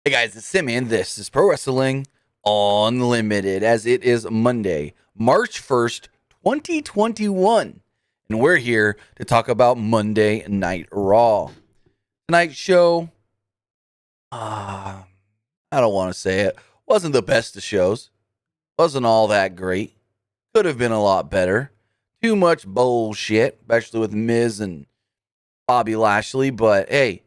Hey guys, it's Sim, and this is Pro Wrestling Unlimited, as it is Monday, March 1st, 2021. And we're here to talk about Monday Night Raw. Tonight's show, I don't want to say it, wasn't the best of shows. Wasn't all that great. Could have been a lot better. Too much bullshit, especially with Miz and Bobby Lashley. But hey,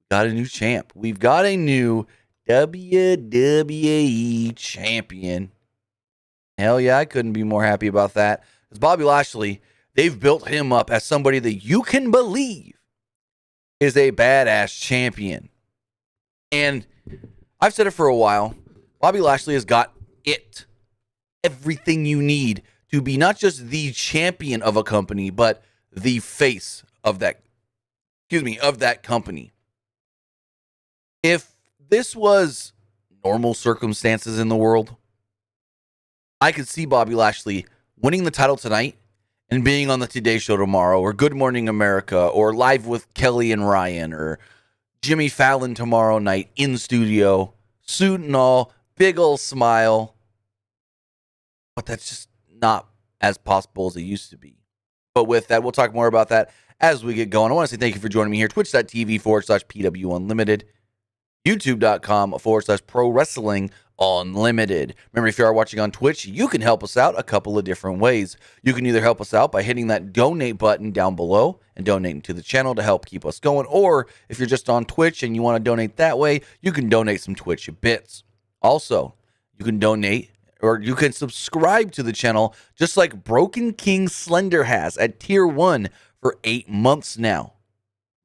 got a new champ. We've got a new WWE champion. Hell yeah, I couldn't be more happy about that. Because Bobby Lashley, they've built him up as somebody that you can believe is a badass champion. And I've said it for a while. Bobby Lashley has got it. Everything you need to be not just the champion of a company, but the face of that, of that company. If this was normal circumstances in the world, I could see Bobby Lashley winning the title tonight and being on the Today Show tomorrow, or Good Morning America, or Live with Kelly and Ryan, or Jimmy Fallon tomorrow night in studio, suit and all, big ol' smile. But that's just not as possible as it used to be. But with that, we'll talk more about that as we get going. I want to say thank you for joining me here, twitch.tv/PWU Unlimited. YouTube.com/Pro Wrestling Unlimited. Remember, if you are watching on Twitch, you can help us out a couple of different ways. You can either help us out by hitting that donate button down below and donating to the channel to help keep us going. Or if you're just on Twitch and you want to donate that way, you can donate some Twitch bits. Also, you can donate or you can subscribe to the channel just like Broken King Slender has at Tier 1 for 8 months now.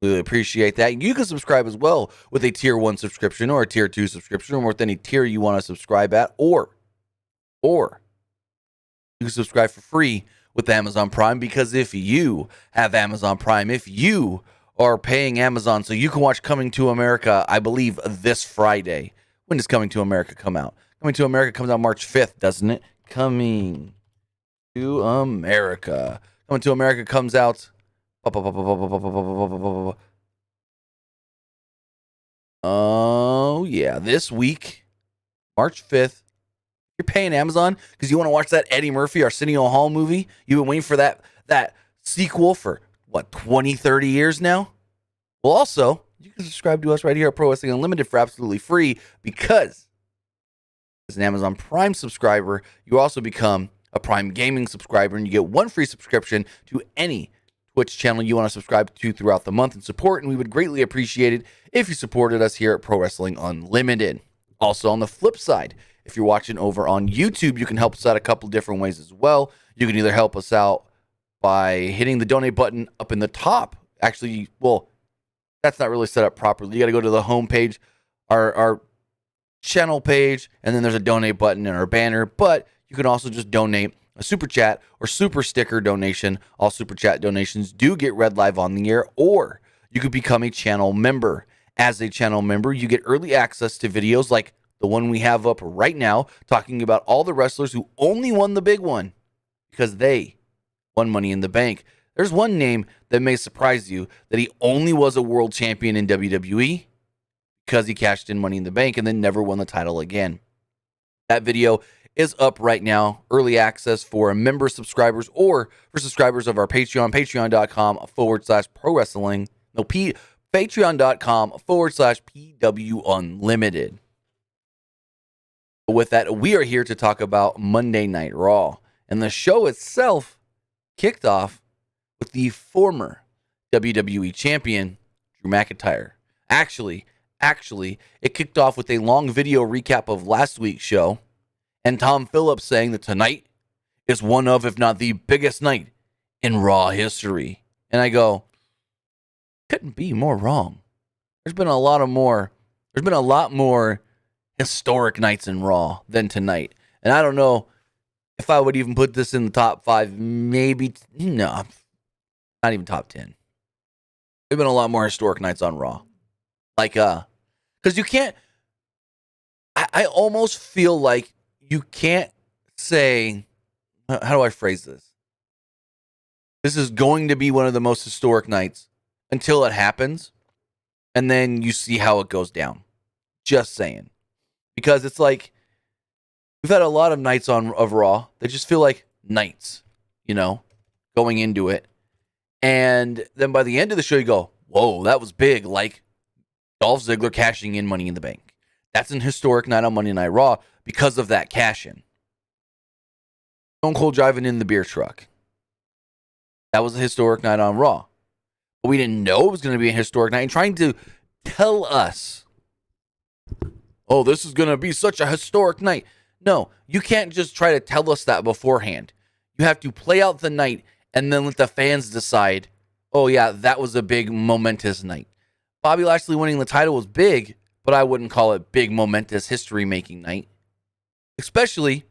We really appreciate that. You can subscribe as well with a Tier 1 subscription or a Tier 2 subscription, or with any tier you want to subscribe at, or you can subscribe for free with Amazon Prime, because if you have Amazon Prime, if you are paying Amazon so you can watch Coming to America, I believe this Friday. When does Coming to America come out? Coming to America comes out March 5th, doesn't it? Coming to America. Coming to America comes out... Oh, yeah. This week, March 5th, you're paying Amazon because you want to watch that Eddie Murphy, Arsenio Hall movie. You've been waiting for that sequel for, 20, 30 years now? Well, also, you can subscribe to us right here at Pro Wrestling Unlimited for absolutely free, because as an Amazon Prime subscriber, you also become a Prime Gaming subscriber, and you get one free subscription to any Twitch channel you want to subscribe to throughout the month and support, and we would greatly appreciate it if you supported us here at Pro Wrestling Unlimited. Also, on the flip side, if you're watching over on YouTube, you can help us out a couple different ways as well. You can either help us out by hitting the donate button up in the top. Actually, well, that's not really set up properly. You got to go to the home page, our channel page, and then there's a donate button in our banner, but you can also just donate a super chat or super sticker donation. All super chat donations do get read live on the air, or you could become a channel member. As a channel member, you get early access to videos like the one we have up right now, talking about all the wrestlers who only won the big one because they won Money in the Bank. There's one name that may surprise you, that he only was a world champion in WWE because he cashed in Money in the Bank and then never won the title again. That video is up right now, early access for member subscribers or for subscribers of our Patreon, patreon.com/Pro Wrestling, patreon.com/PW Unlimited. With that, we are here to talk about Monday Night Raw, and the show itself kicked off with the former WWE champion, Drew McIntyre. Actually, it kicked off with a long video recap of last week's show, and Tom Phillips saying that tonight is one of, if not the biggest night in Raw history. And I go, couldn't be more wrong. There's been a lot more historic nights in Raw than tonight. And I don't know if I would even put this in the top 5, maybe, no, not even top 10. There's been a lot more historic nights on Raw. Like, because you can't, I almost feel like you can't say, how do I phrase this? This is going to be one of the most historic nights until it happens, and then you see how it goes down. Just saying. Because it's like, we've had a lot of nights of Raw that just feel like nights, going into it. And then by the end of the show, you go, whoa, that was big. Like Dolph Ziggler cashing in Money in the Bank. That's an historic night on Monday Night Raw because of that cash in. Stone Cold driving in the beer truck. That was a historic night on Raw. But we didn't know it was going to be a historic night. And trying to tell us, oh, this is going to be such a historic night. No, you can't just try to tell us that beforehand. You have to play out the night and then let the fans decide, oh, yeah, that was a big, momentous night. Bobby Lashley winning the title was big, but I wouldn't call it big, momentous, history-making night. Especially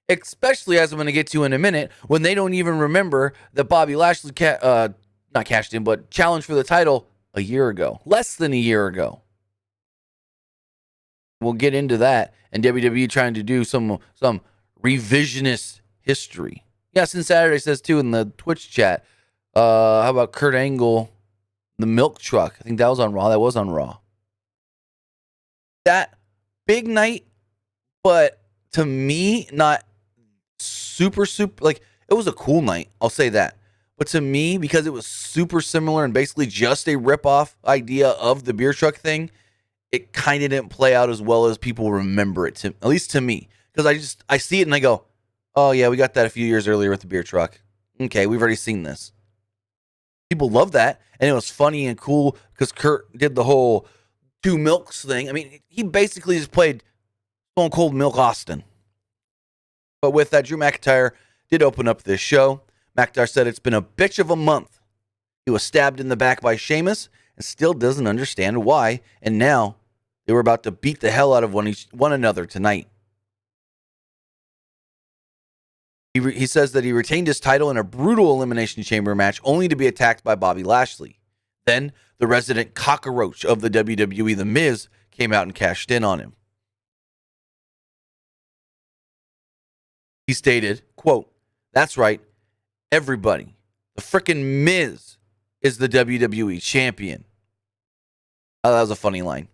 as I'm going to get to in a minute, when they don't even remember that Bobby Lashley not cashed in, but challenged for the title a year ago. Less than a year ago. We'll get into that. And WWE trying to do some revisionist history. Yeah, since Saturday says too in the Twitch chat. How about Kurt Angle, the milk truck? I think that was on Raw. That was on Raw. That big night, but to me, not super, like, it was a cool night. I'll say that. But to me, because it was super similar and basically just a rip-off idea of the beer truck thing, it kind of didn't play out as well as people remember it, at least to me. Because I see it and I go, oh yeah, we got that a few years earlier with the beer truck. Okay, we've already seen this. People love that, and it was funny and cool because Kurt did the whole two milks thing. I mean, he basically just played Stone Cold Milk Austin. But with that, Drew McIntyre did open up this show. McIntyre said it's been a bitch of a month. He was stabbed in the back by Sheamus and still doesn't understand why. And now they were about to beat the hell out of one another tonight. He says that he retained his title in a brutal Elimination Chamber match only to be attacked by Bobby Lashley. Then the resident cockroach of the WWE, The Miz, came out and cashed in on him. He stated, quote, "That's right, everybody. The frickin' Miz is the WWE champion." Oh, that was a funny line.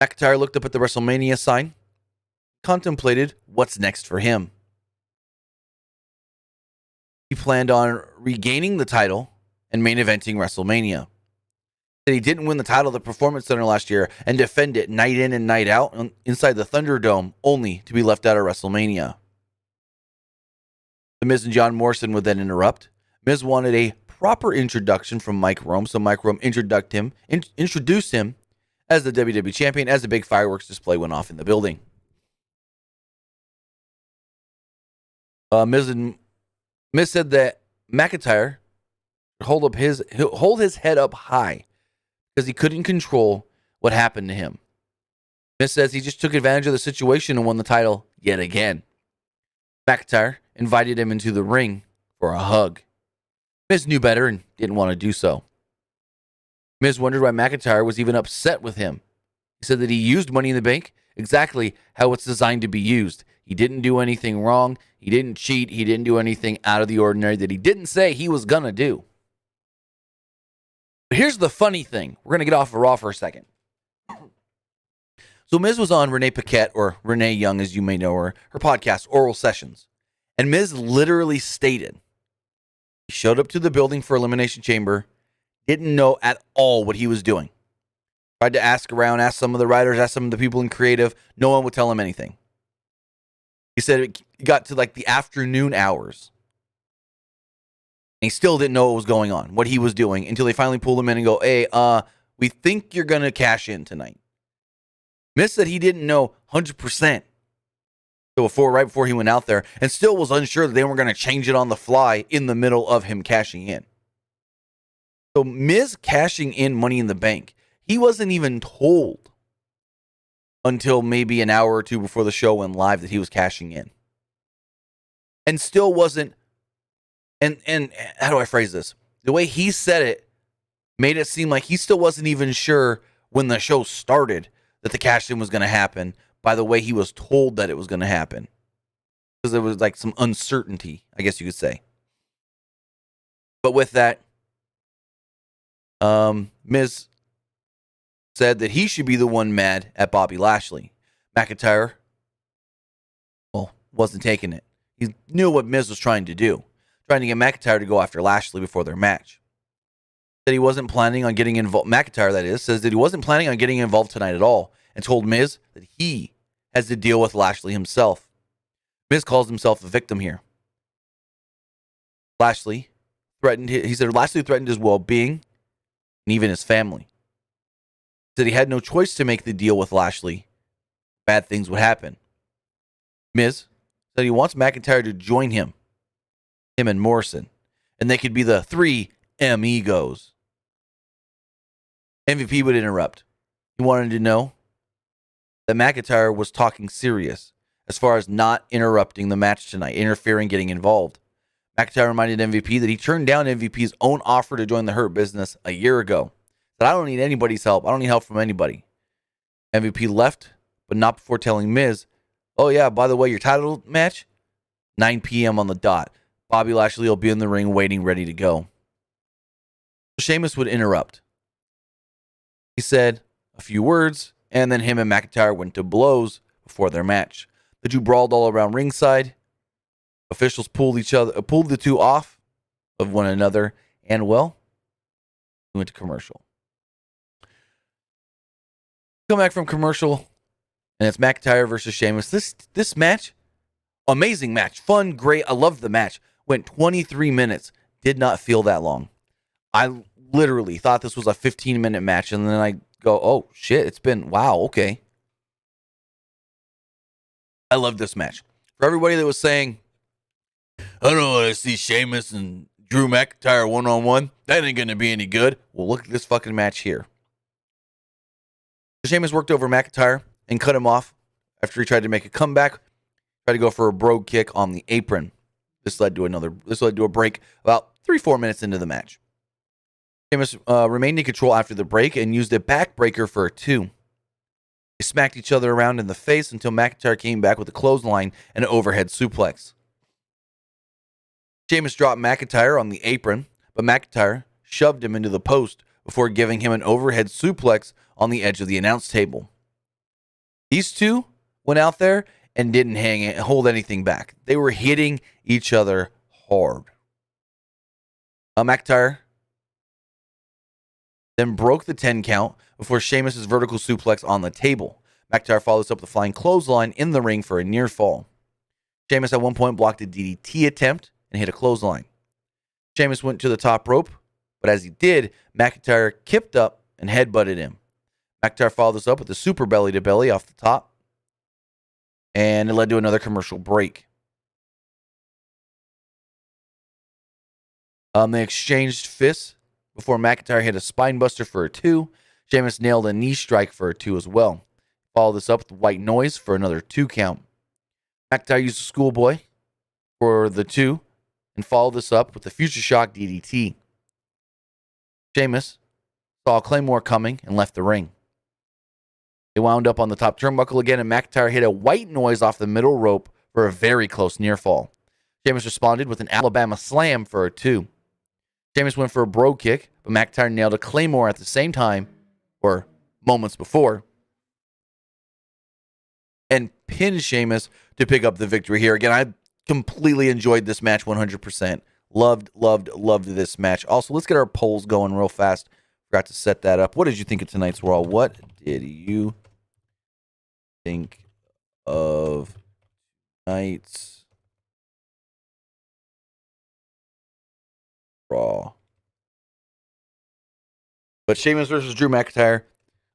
McIntyre looked up at the WrestleMania sign, contemplated what's next for him. He planned on regaining the title and main eventing WrestleMania. That he didn't win the title at the Performance Center last year and defend it night in and night out inside the Thunderdome, only to be left out of WrestleMania. The Miz and John Morrison would then interrupt. Miz wanted a proper introduction from Mike Rome, so Mike Rome introduced him as the WWE champion as a big fireworks display went off in the building. Miz said that McIntyre hold his head up high because he couldn't control what happened to him. Miz says he just took advantage of the situation and won the title yet again. McIntyre invited him into the ring for a hug. Miz knew better and didn't want to do so. Miz wondered why McIntyre was even upset with him. He said that he used Money in the Bank exactly how it's designed to be used. He didn't do anything wrong. He didn't cheat. He didn't do anything out of the ordinary that he didn't say he was going to do. But here's the funny thing. We're going to get off of Raw for a second. So Miz was on Renee Paquette, or Renee Young as you may know her podcast, Oral Sessions. And Miz literally stated, he showed up to the building for Elimination Chamber, didn't know at all what he was doing. Tried to ask around, ask some of the writers, ask some of the people in creative. No one would tell him anything. He said it got to like the afternoon hours. And he still didn't know what was going on, what he was doing, until they finally pulled him in and go, hey, we think you're going to cash in tonight. Miz said he didn't know 100%. Right before he went out there, and still was unsure that they weren't going to change it on the fly in the middle of him cashing in. So Miz cashing in Money in the Bank, he wasn't even told until maybe an hour or two before the show went live that he was cashing in. And still wasn't, and how do I phrase this? The way he said it made it seem like he still wasn't even sure when the show started that the cash in was going to happen, by the way he was told that it was going to happen. Because there was like some uncertainty, I guess you could say. But with that, Miz said that he should be the one mad at Bobby Lashley. McIntyre, well, wasn't taking it. He knew what Miz was trying to do, trying to get McIntyre to go after Lashley before their match. That he wasn't planning on getting involved. McIntyre, that is, says that he wasn't planning on getting involved tonight at all, and told Miz that he has to deal with Lashley himself. Miz calls himself a victim here. Lashley threatened. He said Lashley threatened his well-being and even his family. He said he had no choice to make the deal with Lashley. Bad things would happen. Miz said he wants McIntyre to join him and Morrison, and they could be the 3 Amigos. MVP would interrupt. He wanted to know that McIntyre was talking serious as far as not interrupting the match tonight, interfering, getting involved. McIntyre reminded MVP that he turned down MVP's own offer to join the Hurt Business a year ago. That I don't need anybody's help. I don't need help from anybody. MVP left, but not before telling Miz, oh yeah, by the way, your title match, 9 p.m. on the dot. Bobby Lashley will be in the ring waiting, ready to go. Sheamus would interrupt. He said a few words, and then him and McIntyre went to blows before their match. The two brawled all around ringside. Officials pulled the two off of one another, and well, we went to commercial. Come back from commercial, and it's McIntyre versus Sheamus. This match, amazing match, fun, great. I loved the match. Went 23 minutes. Did not feel that long. I literally thought this was a 15-minute match, and then I go, oh shit, it's been, wow, okay. I love this match. For everybody that was saying, I don't want to see Sheamus and Drew McIntyre one-on-one, that ain't going to be any good. Well, look at this fucking match here. Sheamus worked over McIntyre and cut him off after he tried to make a comeback, tried to go for a brogue kick on the apron. This led to a break about 3-4 minutes into the match. Sheamus remained in control after the break and used a backbreaker for a 2. They smacked each other around in the face until McIntyre came back with a clothesline and an overhead suplex. Sheamus dropped McIntyre on the apron, but McIntyre shoved him into the post before giving him an overhead suplex on the edge of the announce table. These two went out there and didn't hold anything back. They were hitting each other hard. McIntyre then broke the 10 count before Sheamus' vertical suplex on the table. McIntyre follows up with a flying clothesline in the ring for a near fall. Sheamus at one point blocked a DDT attempt and hit a clothesline. Sheamus went to the top rope, but as he did, McIntyre kipped up and headbutted him. McIntyre followed this up with a super belly to belly off the top, and it led to another commercial break. They exchanged fists before McIntyre hit a spine buster for a 2. Sheamus nailed a knee strike for a 2 as well. Followed this up with white noise for another 2 count. McIntyre used a schoolboy for the 2 and followed this up with the Future Shock DDT. Sheamus saw a Claymore coming and left the ring. They wound up on the top turnbuckle again, and McIntyre hit a white noise off the middle rope for a very close near fall. Sheamus responded with an Alabama slam for a 2. Sheamus went for a brogue kick, but McIntyre nailed a Claymore at the same time, or moments before, and pinned Sheamus to pick up the victory here. Again, I completely enjoyed this match 100%. Loved this match. Also, let's get our polls going real fast. Forgot to set that up. What did you think of tonight's Raw? What did you think of tonight's Raw? But Sheamus versus Drew McIntyre,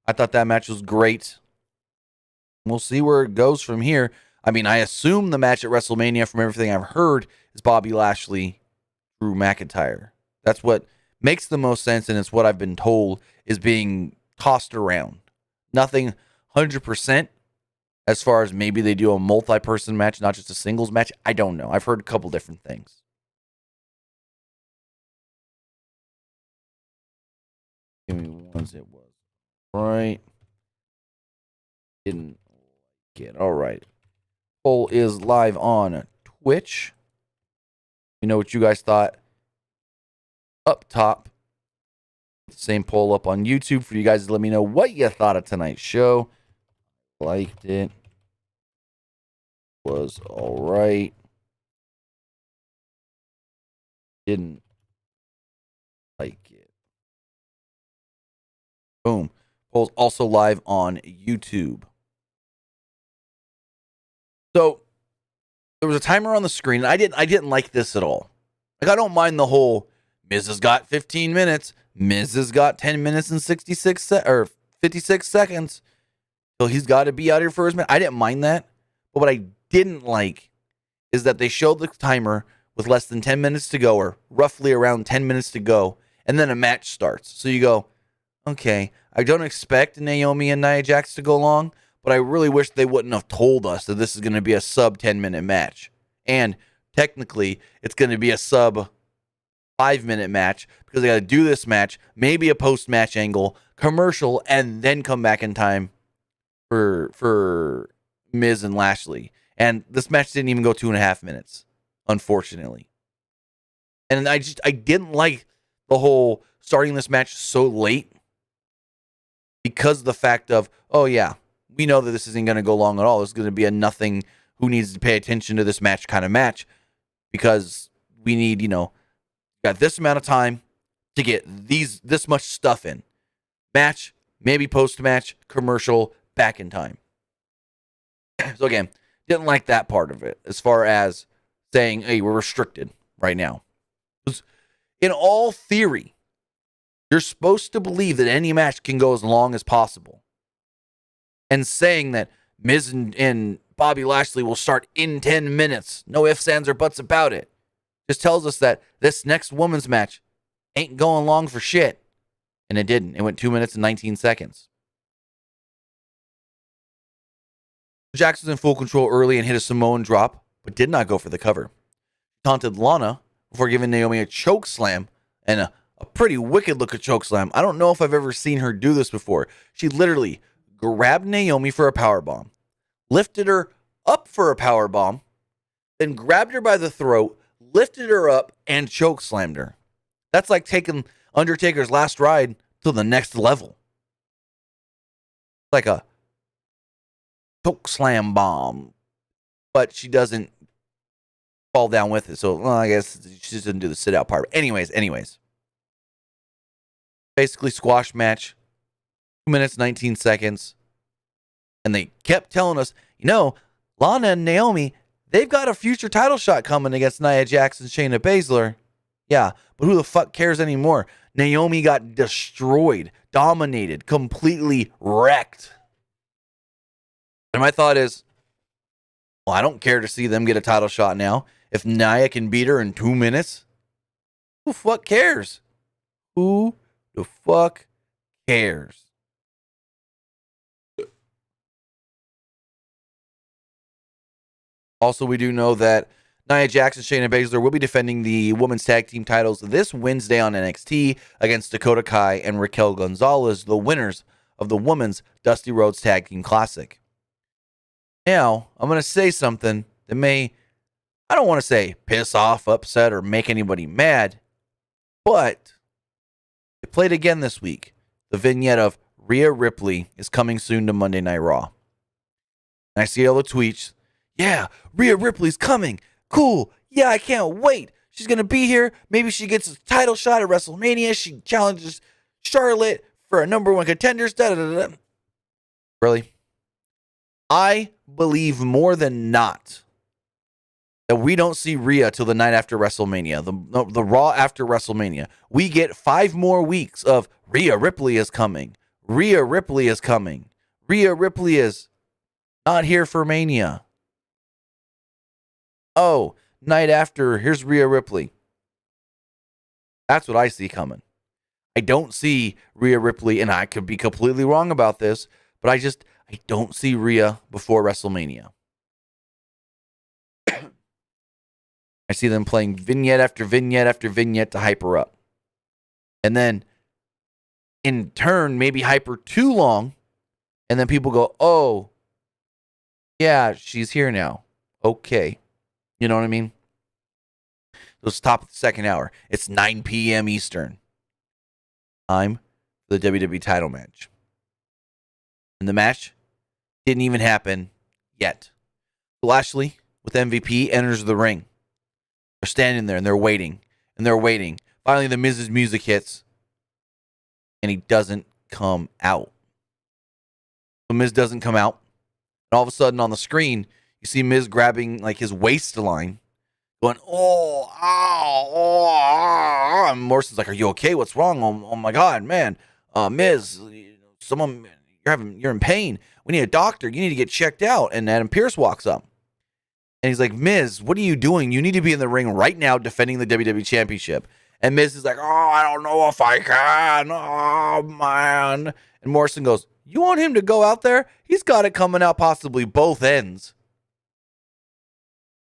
I thought that match was great. We'll see where it goes from here. I mean, I assume the match at WrestleMania, from everything I've heard, is Bobby Lashley, Drew McIntyre. That's what makes the most sense, and it's what I've been told is being tossed around. Nothing 100% as far as maybe they do a multi-person match, not just a singles match. I don't know. I've heard a couple different things. Give me ones it was. Right. Didn't get. All right. Poll is live on Twitch. You know what you guys thought. Up top, the same poll up on YouTube for you guys to let me know what you thought of tonight's show. Liked it. Was all right. Didn't like it. Boom. Polls also live on YouTube. So there was a timer on the screen, and I didn't like this at all. Like, I don't mind the whole Miz has got 15 minutes, Miz has got 10 minutes and 56 seconds. So he's got to be out here for his minute. I didn't mind that. But what I didn't like is that they showed the timer with less than 10 minutes to go, or roughly around 10 minutes to go, and then a match starts. So you go, okay, I don't expect Naomi and Nia Jax to go long, but I really wish they wouldn't have told us that this is going to be a sub 10-minute match. And technically, it's going to be a sub 5-minute match because they got to do this match, maybe a post-match angle, commercial, and then come back in time for Miz and Lashley. And this match didn't even go 2.5 minutes, unfortunately. And I didn't like the whole starting this match so late because of the fact of, oh yeah, we know that this isn't going to go long at all. It's going to be a nothing, who needs to pay attention to this match kind of match, because we need, got this amount of time to get this much stuff in. Match, maybe post-match, commercial, back in time. So again, didn't like that part of it as far as saying, hey, we're restricted right now. In all theory, you're supposed to believe that any match can go as long as possible. And saying that Miz and Bobby Lashley will start in 10 minutes, no ifs, ands, or buts about it, just tells us that this next women's match ain't going long for shit. And it didn't. It went 2 minutes and 19 seconds. Jax was in full control early and hit a Samoan drop, but did not go for the cover. Taunted Lana before giving Naomi a choke slam, and a pretty wicked look at choke slam. I don't know if I've ever seen her do this before. She literally grabbed Naomi for a powerbomb, lifted her up for a powerbomb, then grabbed her by the throat, lifted her up, and choke slammed her. That's like taking Undertaker's last ride to the next level. Like a choke slam bomb, but she doesn't fall down with it. So, well, I guess she just didn't do the sit out part. Anyways. Basically, squash match, 2 minutes, 19 seconds. And they kept telling us, Lana and Naomi, they've got a future title shot coming against Nia Jax and Shayna Baszler. Yeah, but who the fuck cares anymore? Naomi got destroyed, dominated, completely wrecked. And my thought is, well, I don't care to see them get a title shot now. If Nia can beat her in 2 minutes, who the fuck cares? Who the fuck cares? Also, we do know that Nia Jax and Shayna Baszler will be defending the women's tag team titles this Wednesday on NXT against Dakota Kai and Raquel Gonzalez, the winners of the Women's Dusty Rhodes Tag Team Classic. Now, I'm going to say something that may, I don't want to say piss off, upset, or make anybody mad, but it played again this week. The vignette of Rhea Ripley is coming soon to Monday Night Raw. And I see all the tweets. Yeah, Rhea Ripley's coming. Cool. Yeah, I can't wait. She's going to be here. Maybe she gets a title shot at WrestleMania. She challenges Charlotte for a number one contenders. Really? I believe more than not that we don't see Rhea till the night after WrestleMania, the Raw after WrestleMania. We get 5 more weeks of Rhea Ripley is coming. Rhea Ripley is coming. Rhea Ripley is not here for Mania. Oh, night after, here's Rhea Ripley. That's what I see coming. I don't see Rhea Ripley, and I could be completely wrong about this, but I don't see Rhea before WrestleMania. I see them playing vignette after vignette after vignette to hype her up. And then, in turn, maybe hype her too long, and then people go, oh, yeah, she's here now. Okay. You know what I mean? Let's top of the second hour. It's 9 p.m. Eastern. Time for the WWE title match. And the match didn't even happen yet. Lashley with MVP enters the ring. They're standing there and they're waiting. And they're waiting. Finally, the Miz's music hits. And he doesn't come out. The Miz doesn't come out. And all of a sudden on the screen, you see Miz grabbing like his waistline. Going, and Morrison's like, "Are you okay? What's wrong? Oh my God, man. Miz, someone, you're in pain. We need a doctor. You need to get checked out." And Adam Pearce walks up. And he's like, "Miz, what are you doing? You need to be in the ring right now defending the WWE Championship." And Miz is like, I don't know if I can. Oh, man. And Morrison goes, "You want him to go out there? He's got it coming out possibly both ends."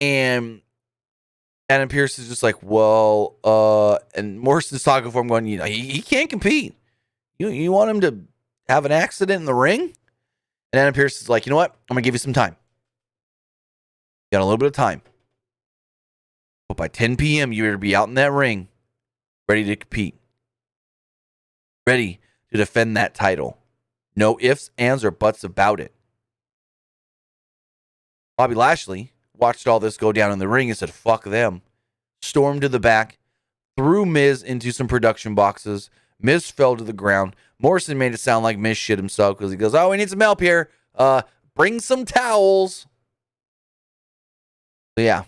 And Adam Pearce is just like, well, and Morrison's talking for him going, he can't compete. You want him to have an accident in the ring? And Adam Pearce is like, "You know what? I'm going to give you some time. You got a little bit of time. But by 10 p.m., you better be out in that ring, ready to compete. Ready to defend that title. No ifs, ands, or buts about it." Bobby Lashley watched all this go down in the ring and said, "Fuck them." Stormed to the back, threw Miz into some production boxes. Miz fell to the ground. Morrison made it sound like Miz shit himself because he goes, "Oh, we need some help here. Bring some towels." So yeah.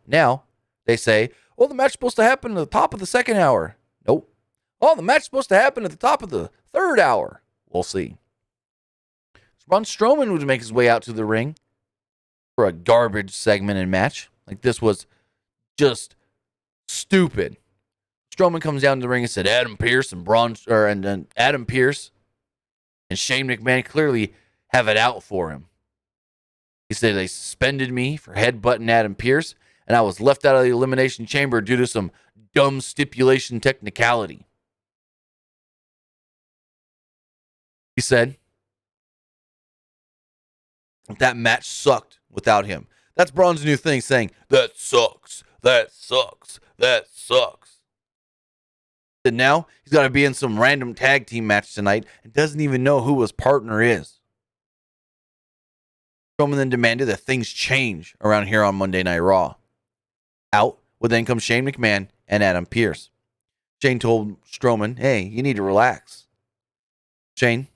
Now, they say, "Well, the match's supposed to happen at the top of the second hour." Nope. "Oh, the match's supposed to happen at the top of the third hour." We'll see. Braun Strowman would make his way out to the ring for a garbage segment and match. Like, this was just stupid. Strowman comes down to the ring and said, Adam Pearce and Adam Pearce and Shane McMahon clearly have it out for him. He said they suspended me for headbutting Adam Pearce, and I was left out of the Elimination Chamber due to some dumb stipulation technicality. He said that match sucked without him. That's Braun's new thing, saying, "That sucks, that sucks, that sucks." And now he's got to be in some random tag team match tonight and doesn't even know who his partner is. Strowman then demanded that things change around here on Monday Night Raw. Out would then come Shane McMahon and Adam Pearce. Shane told Strowman, "Hey, you need to relax." Shane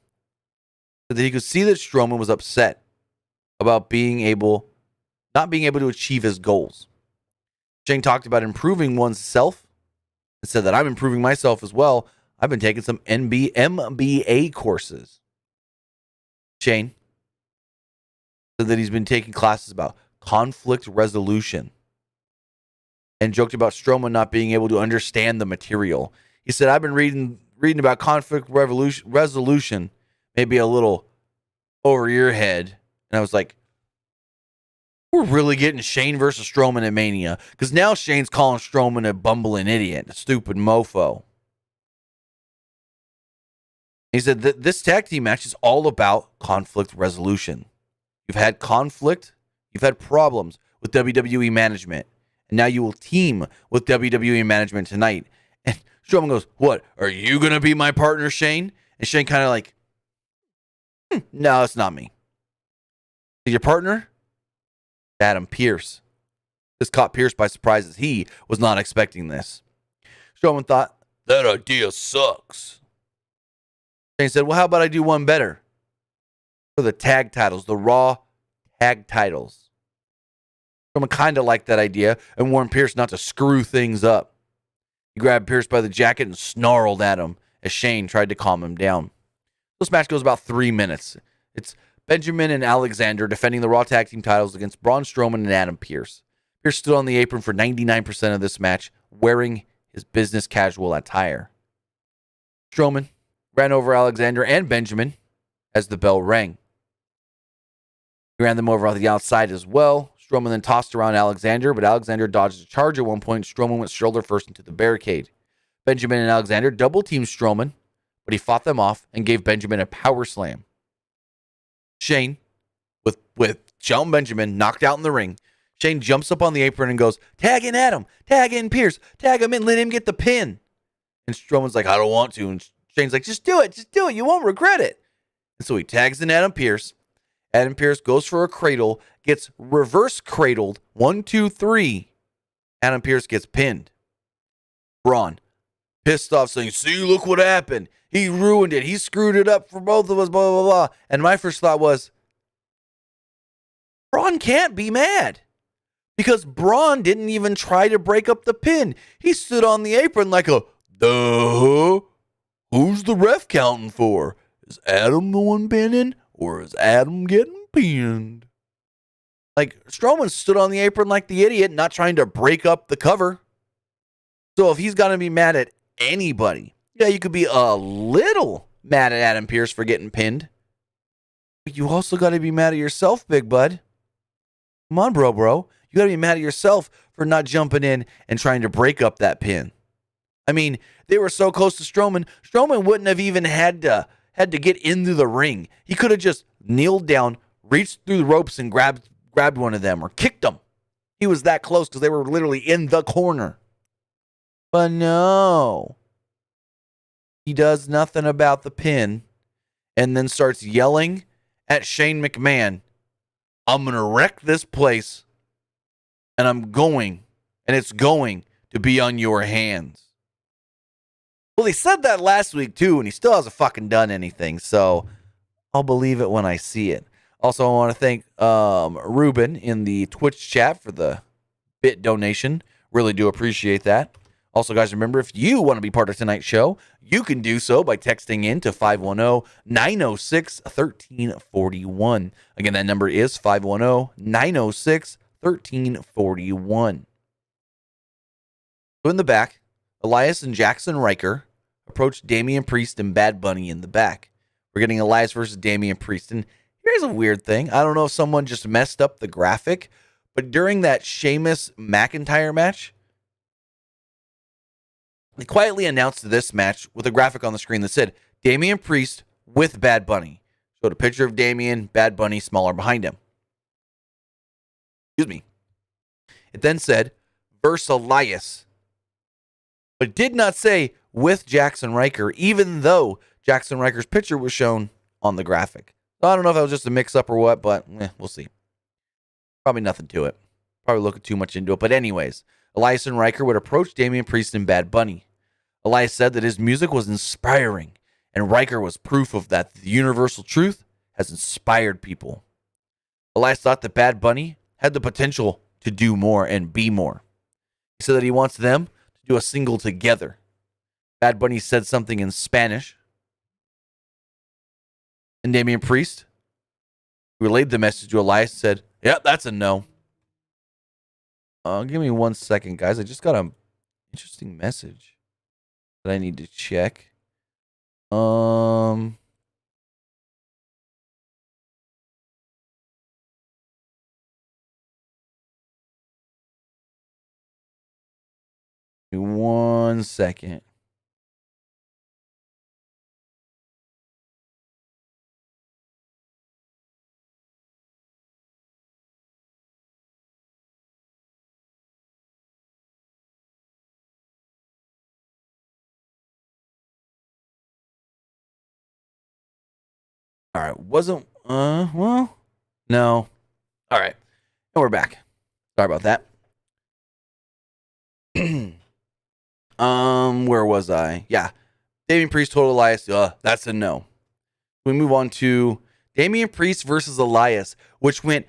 said that he could see that Strowman was upset about not being able to achieve his goals. Shane talked about improving oneself and said that I'm improving myself as well. I've been taking some MBA courses. Shane said that he's been taking classes about conflict resolution and joked about Strowman not being able to understand the material. He said, "I've been reading about conflict resolution, maybe a little over your head." And I was like, we're really getting Shane versus Strowman at Mania. Because now Shane's calling Strowman a bumbling idiot, a stupid mofo. He said that this tag team match is all about conflict resolution. You've had conflict, you've had problems with WWE management, and now you will team with WWE management tonight. And Strowman goes, "What, are you going to be my partner, Shane?" And Shane kind of like, "No, it's not me." Your partner? Adam Pearce. This caught Pearce by surprise as he was not expecting this. Strowman thought, "That idea sucks." Shane said, "Well, how about I do one better? For the tag titles, the Raw tag titles." Strowman kind of liked that idea and warned Pearce not to screw things up. He grabbed Pearce by the jacket and snarled at him as Shane tried to calm him down. This match goes about 3 minutes. It's Benjamin and Alexander defending the Raw Tag Team titles against Braun Strowman and Adam Pearce. Pearce stood on the apron for 99% of this match, wearing his business casual attire. Strowman ran over Alexander and Benjamin as the bell rang. He ran them over on the outside as well. Strowman then tossed around Alexander, but Alexander dodged a charge at one point. Strowman went shoulder first into the barricade. Benjamin and Alexander double-teamed Strowman, but he fought them off and gave Benjamin a power slam. Shane, with Shelton Benjamin knocked out in the ring, Shane jumps up on the apron and goes, "Tag in Adam, tag in Pearce, tag him in, let him get the pin." And Strowman's like, "I don't want to." And Shane's like, just do it. You won't regret it. And so he tags in Adam Pearce. Adam Pearce goes for a cradle, gets reverse cradled. 1, 2, 3. Adam Pearce gets pinned. Braun, pissed off, saying, see, look what happened. He ruined it. He screwed it up for both of us, blah, blah, blah. And my first thought was, Braun can't be mad. Because Braun didn't even try to break up the pin. He stood on the apron like a, duh. Who's the ref counting for? Is Adam the one pinning, or is Adam getting pinned? Like, Strowman stood on the apron like the idiot, not trying to break up the cover. So if he's got to be mad at anybody, yeah, you could be a little mad at Adam Pearce for getting pinned. But you also got to be mad at yourself, big bud. Come on, bro. You got to be mad at yourself for not jumping in and trying to break up that pin. I mean, they were so close to Strowman. Strowman wouldn't have even had to get into the ring. He could have just kneeled down, reached through the ropes, and grabbed one of them or kicked them. He was that close because they were literally in the corner. But no. He does nothing about the pin and then starts yelling at Shane McMahon, I'm going to wreck this place, and it's going to be on your hands. Well, he said that last week, too, and he still hasn't fucking done anything, so I'll believe it when I see it. Also, I want to thank Ruben in the Twitch chat for the bit donation. Really do appreciate that. Also, guys, remember, if you want to be part of tonight's show, you can do so by texting in to 510-906-1341. Again, that number is 510-906-1341. So in the back, Elias and Jackson Riker approached Damian Priest and Bad Bunny in the back. We're getting Elias versus Damian Priest. And here's a weird thing. I don't know if someone just messed up the graphic, but during that Sheamus McIntyre match, they quietly announced this match with a graphic on the screen that said Damian Priest with Bad Bunny. Showed a picture of Damian, Bad Bunny smaller behind him. Excuse me. It then said versus Elias, but it did not say with Jackson Riker, even though Jackson Riker's picture was shown on the graphic. So I don't know if that was just a mix-up or what, but we'll see. Probably nothing to it. Probably looking too much into it. But anyways, Elias and Riker would approach Damian Priest and Bad Bunny. Elias said that his music was inspiring, and Riker was proof of that. The universal truth has inspired people. Elias thought that Bad Bunny had the potential to do more and be more. He said that he wants them to do a single together. Bad Bunny said something in Spanish, and Damian Priest relayed the message to Elias and said, yeah, that's a no. Give me 1 second, guys. I just got an interesting message that I need to check. Give me 1 second. All right, well, no. All right, and we're back. Sorry about that. Where was I? Yeah, Damian Priest told Elias, that's a no. We move on to Damian Priest versus Elias, which went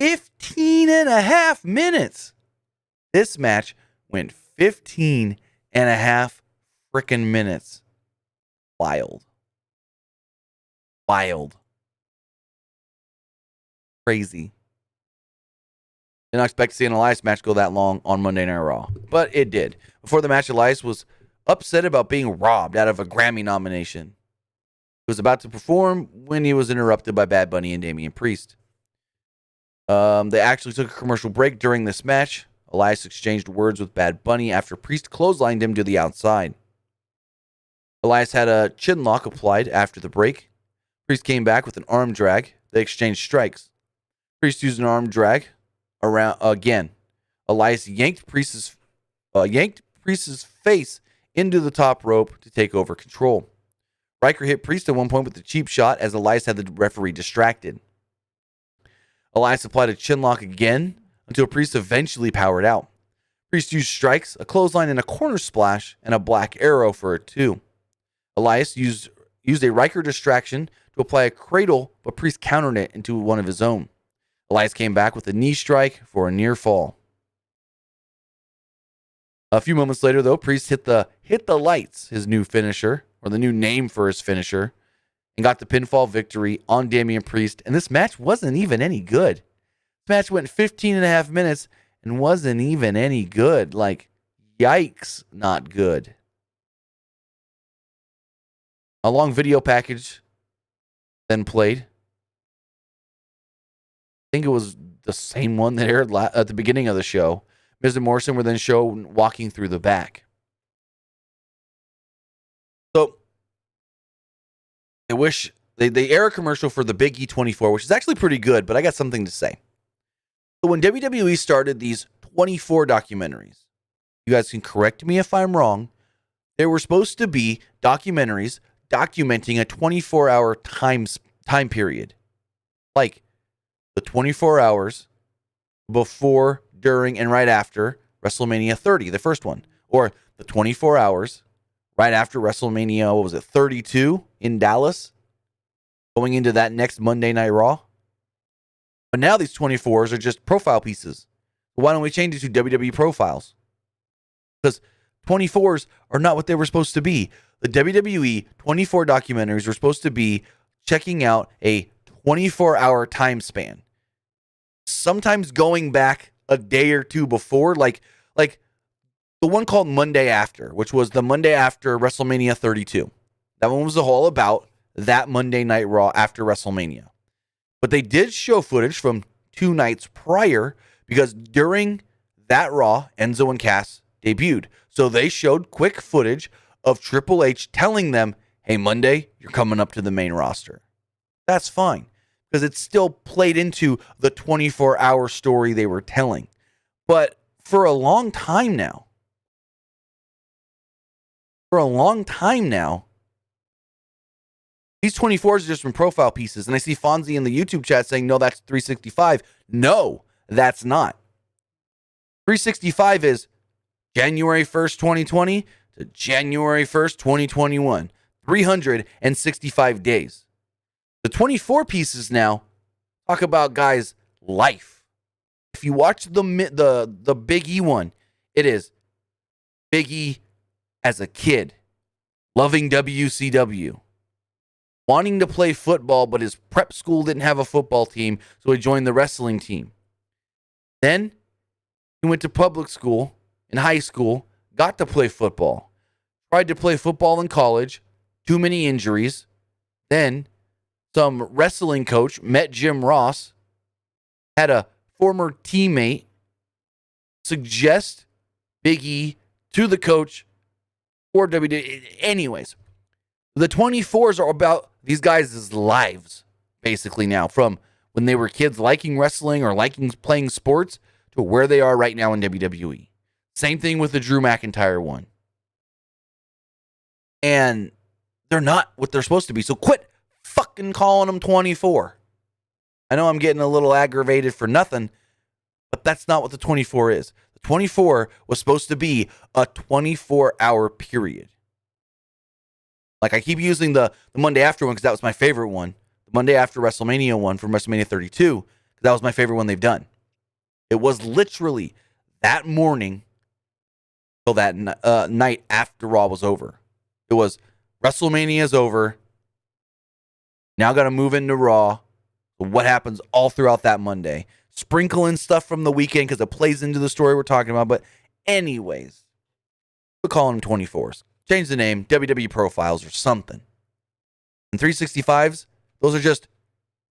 15 and a half minutes. This match went 15 and a half freaking minutes. Wild. Crazy. Did not expect to see an Elias match go that long on Monday Night Raw, but it did. Before the match, Elias was upset about being robbed out of a Grammy nomination. He was about to perform when he was interrupted by Bad Bunny and Damian Priest. They actually took a commercial break during this match. Elias exchanged words with Bad Bunny after Priest clotheslined him to the outside. Elias had a chin lock applied after the break. Priest came back with an arm drag. They exchanged strikes. Priest used an arm drag around again. Elias yanked Priest's face into the top rope to take over control. Riker hit Priest at one point with a cheap shot as Elias had the referee distracted. Elias applied a chinlock again until Priest eventually powered out. Priest used strikes, a clothesline, and a corner splash, and a black arrow for a 2. Elias used a Riker distraction to apply a cradle, but Priest countered it into one of his own. Elias came back with a knee strike for a near fall. A few moments later, though, Priest hit the lights, his new finisher, or the new name for his finisher, and got the pinfall victory on Damian Priest. And this match wasn't even any good. This match went 15 and a half minutes and wasn't even any good. Like, yikes, not good. A long video package then played. I think it was the same one that aired at the beginning of the show. Miz and Morrison were then shown walking through the back. So, they air a commercial for the Big E24, which is actually pretty good, but I got something to say. So when WWE started these 24 documentaries, you guys can correct me if I'm wrong, there were supposed to be documentaries documenting a 24-hour time period. Like the 24 hours before, during, and right after WrestleMania 30, the first one. Or the 24 hours right after WrestleMania, 32 in Dallas? Going into that next Monday Night Raw? But now these 24s are just profile pieces. Why don't we change it to WWE profiles? Because 24s are not what they were supposed to be. The WWE 24 documentaries were supposed to be checking out a 24-hour time span. Sometimes going back a day or two before, like the one called Monday After, which was the Monday after WrestleMania 32. That one was all about that Monday Night Raw after WrestleMania. But they did show footage from 2 nights prior because during that Raw, Enzo and Cass debuted. So they showed quick footage of Triple H telling them, hey, Monday, you're coming up to the main roster. That's fine because it still played into the 24-hour story they were telling. But for a long time now, these 24s are just from profile pieces. And I see Fonzie in the YouTube chat saying, no, that's 365. No, that's not. 365 is January 1st, 2020 to January 1st, 2021. 365 days. The 24 pieces now talk about guys' life. If you watch the Big E one, it is Big E as a kid, loving WCW, wanting to play football, but his prep school didn't have a football team, so he joined the wrestling team. Then he went to public school, in high school, got to play football, tried to play football in college, too many injuries. Then some wrestling coach met Jim Ross, had a former teammate suggest Big E to the coach for WWE. Anyways, the 24s are about these guys' lives, basically now, from when they were kids liking wrestling or liking playing sports to where they are right now in WWE. Same thing with the Drew McIntyre one. And they're not what they're supposed to be. So quit fucking calling them 24. I know I'm getting a little aggravated for nothing, but that's not what the 24 is. The 24 was supposed to be a 24-hour period. Like I keep using the Monday after one because that was my favorite one. The Monday after WrestleMania one from WrestleMania 32, because that was my favorite one they've done. It was literally that morning till that night after Raw was over. It was WrestleMania's over. Now got to move into Raw. What happens all throughout that Monday. Sprinkle in stuff from the weekend because it plays into the story we're talking about. But anyways, we're calling them 24s. Change the name, WWE Profiles or something. And 365s, those are just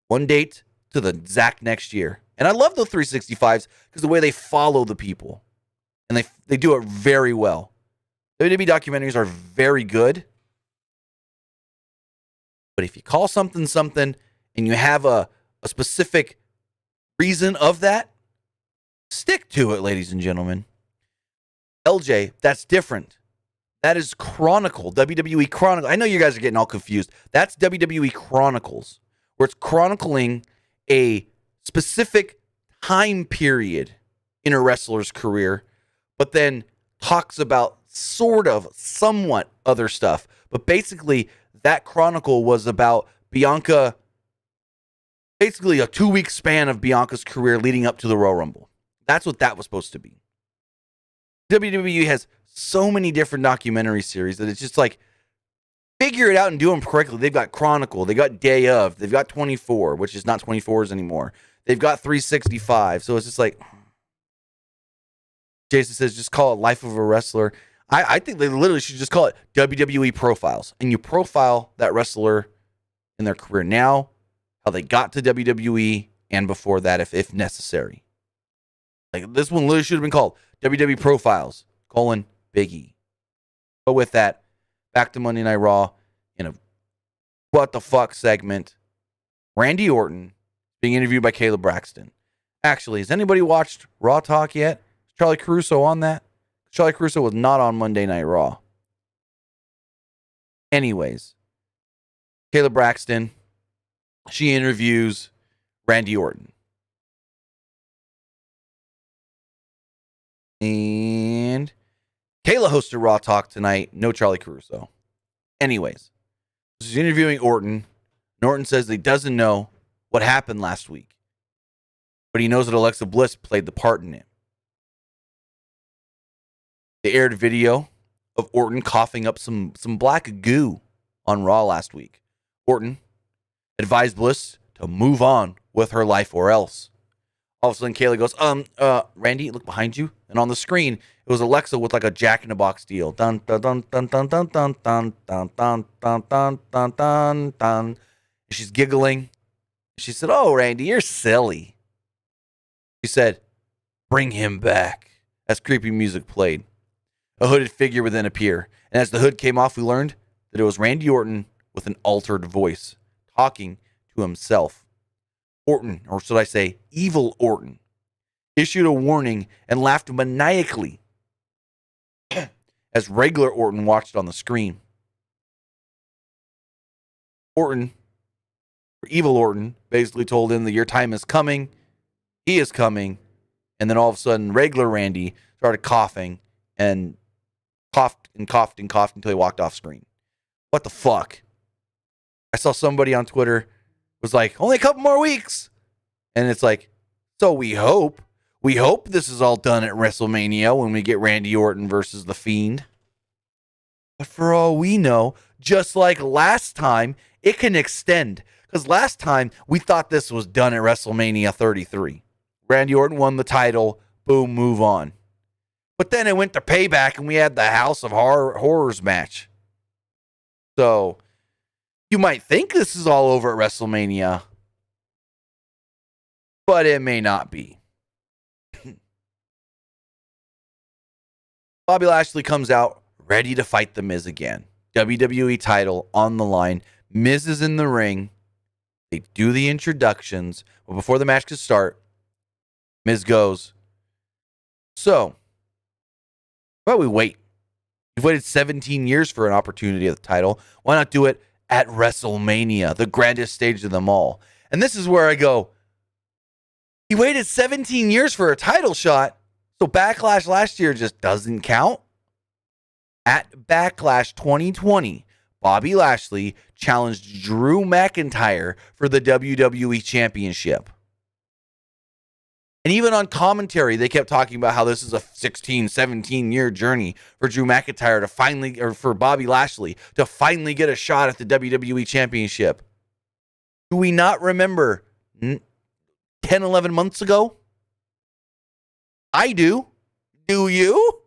one date to the exact next year. And I love the 365s because the way they follow the people. And they do it very well. WWE documentaries are very good. But if you call something something and you have a specific reason of that, stick to it, ladies and gentlemen. LJ, that's different. That is Chronicle, WWE Chronicle. I know you guys are getting all confused. That's WWE Chronicles, where it's chronicling a specific time period in a wrestler's career, but then talks about sort of somewhat other stuff. But basically, that chronicle was about Bianca, basically a 2-week span of Bianca's career leading up to the Royal Rumble. That's what that was supposed to be. WWE has so many different documentary series that it's just like, figure it out and do them correctly. They've got Chronicle, they got Day of, they've got 24, which is not 24s anymore. They've got 365. So it's just like, Jason says, just call it Life of a Wrestler. I think they literally should just call it WWE Profiles. And you profile that wrestler in their career now, how they got to WWE, and before that, if necessary. Like, this one literally should have been called WWE Profiles, Biggie. But with that, back to Monday Night Raw in a what the fuck segment. Randy Orton being interviewed by Caleb Braxton. Actually, has anybody watched Raw Talk yet? Is Charlie Caruso on that? Charlie Caruso was not on Monday Night Raw. Anyways, Caleb Braxton, she interviews Randy Orton. And Kayla hosted Raw Talk tonight. No Charlie Caruso. Anyways, she's interviewing Orton. And Orton says he doesn't know what happened last week, but he knows that Alexa Bliss played the part in it. They aired video of Orton coughing up some black goo on Raw last week. Orton advised Bliss to move on with her life or else. All of a sudden, Kayla goes, Randy, look behind you. And on the screen, it was Alexa with like a Jack in the Box deal. Dun dun dun dun dun dun dun dun dun dun dun dun dun dun dun. She's giggling. She said, "Oh, Randy, you're silly." She said, "Bring him back." As creepy music played, a hooded figure would then appear. And as the hood came off, we learned that it was Randy Orton with an altered voice, talking to himself. Orton, or should I say, evil Orton, issued a warning and laughed maniacally as regular Orton watched on the screen. Orton, or evil Orton, basically told him that your time is coming, he is coming, and then all of a sudden, regular Randy started coughing and coughed and coughed and coughed until he walked off screen. What the fuck? I saw somebody on Twitter was like, only a couple more weeks. And it's like, so we hope this is all done at WrestleMania when we get Randy Orton versus The Fiend. But for all we know, just like last time, it can extend. Because last time, we thought this was done at WrestleMania 33. Randy Orton won the title. Boom, move on. But then it went to Payback, and we had the House of Horrors match. So you might think this is all over at WrestleMania, but it may not be. Bobby Lashley comes out ready to fight The Miz again. WWE title on the line. Miz is in the ring. They do the introductions. But before the match could start, Miz goes, "So, how about we wait? You've waited 17 years for an opportunity at the title. Why not do it at WrestleMania, the grandest stage of them all?" And this is where I go, he waited 17 years for a title shot, so Backlash last year just doesn't count? At Backlash 2020, Bobby Lashley challenged Drew McIntyre for the WWE Championship. And even on commentary, they kept talking about how this is a 16, 17-year journey for Drew McIntyre to finally, or for Bobby Lashley to finally get a shot at the WWE Championship. Do we not remember 10, 11 months ago? I do. Do you?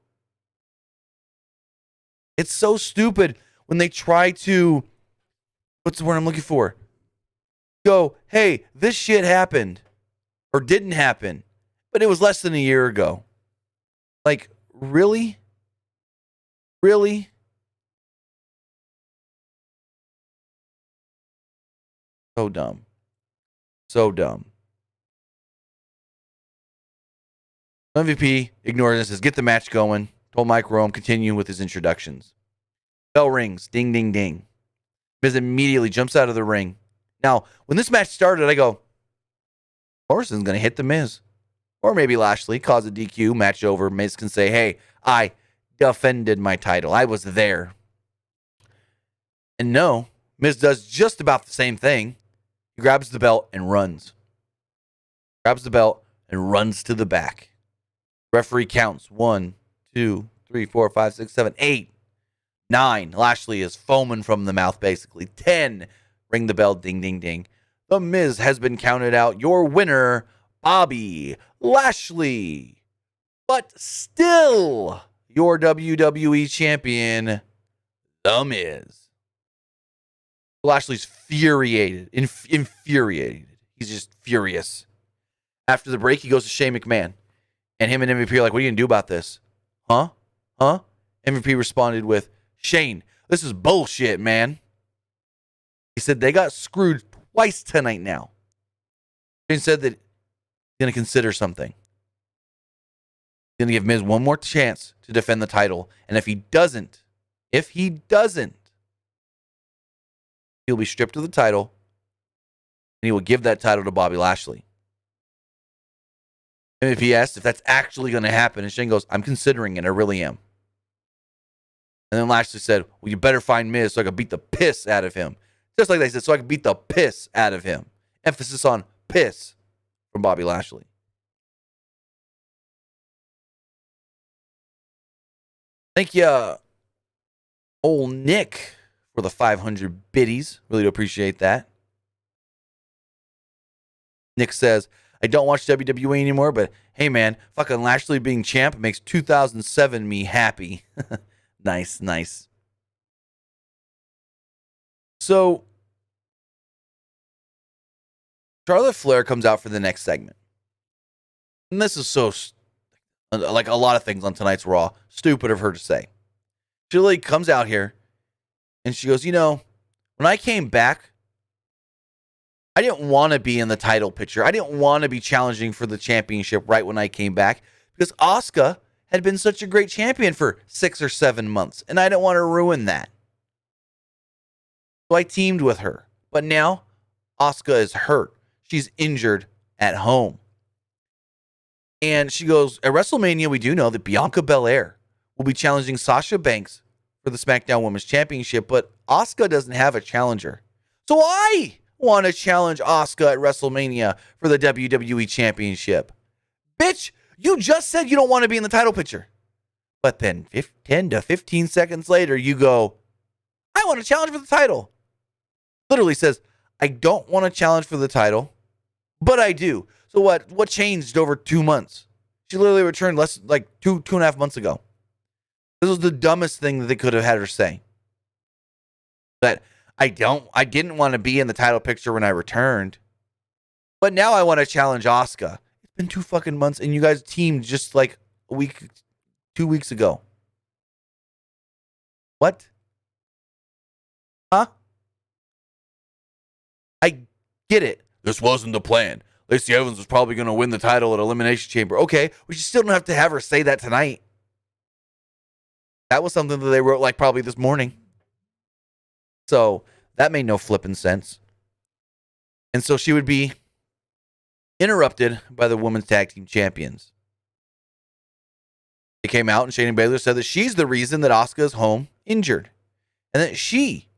It's so stupid when they try to, what's the word I'm looking for? Go, hey, this shit happened or didn't happen, but it was less than a year ago. Like, really? Really? So dumb. So dumb. MVP ignored this, says, get the match going. Told Mike Rome continue with his introductions. Bell rings. Ding, ding, ding. Miz immediately jumps out of the ring. Now, when this match started, I go, Morrison's going to hit the Miz. Or maybe Lashley, cause a DQ, match over. Miz can say, hey, I defended my title. I was there. And no, Miz does just about the same thing. He grabs the belt and runs. Grabs the belt and runs to the back. Referee counts 1, 2, 3, 4, 5, 6, 7, 8, 9. Lashley is foaming from the mouth, basically. 10. Ring the bell, ding, ding, ding. The Miz has been counted out. Your winner, Bobby Lashley. But still, your WWE champion, The Miz. Lashley's infuriated. He's just furious. After the break, he goes to Shane McMahon. And him and MVP are like, what are you going to do about this? Huh? MVP responded with, Shane, this is bullshit, man. He said they got screwed twice tonight now. Shane said that he's going to consider something. He's going to give Miz one more chance to defend the title. And if he doesn't, he'll be stripped of the title. And he will give that title to Bobby Lashley. And if he asked if that's actually going to happen, and Shane goes, I'm considering it. I really am. And then Lashley said, well, you better find Miz so I can beat the piss out of him. Just like they said, so I can beat the piss out of him. Emphasis on piss from Bobby Lashley. Thank you, old Nick, for the 500 biddies. Really do appreciate that. Nick says, I don't watch WWE anymore, but hey, man, fucking Lashley being champ makes 2007 me happy. Nice. So, Charlotte Flair comes out for the next segment. And this is so, like a lot of things on tonight's Raw, stupid of her to say. She like comes out here and she goes, when I came back, I didn't want to be in the title picture. I didn't want to be challenging for the championship right when I came back because Asuka had been such a great champion for 6 or 7 months, and I didn't want to ruin that. So I teamed with her. But now Asuka is hurt. She's injured at home. And she goes, at WrestleMania, we do know that Bianca Belair will be challenging Sasha Banks for the SmackDown Women's Championship, but Asuka doesn't have a challenger. So I want to challenge Asuka at WrestleMania for the WWE Championship. Bitch, you just said you don't want to be in the title picture. But then 10 to 15 seconds later, you go, I want to challenge for the title. Literally says, I don't want to challenge for the title, but I do. So what changed over 2 months? She literally returned less like two and a half months ago. This was the dumbest thing that they could have had her say. That I didn't want to be in the title picture when I returned, but now I want to challenge Asuka. It's been 2 fucking months and you guys teamed just like 2 weeks ago. What? Huh? I get it. This wasn't the plan. Lacey Evans was probably going to win the title at Elimination Chamber. Okay, we still don't have to have her say that tonight. That was something that they wrote like probably this morning. So that made no flipping sense. And so she would be interrupted by the women's tag team champions. They came out and Shayna Baszler said that she's the reason that Asuka is home injured. And that she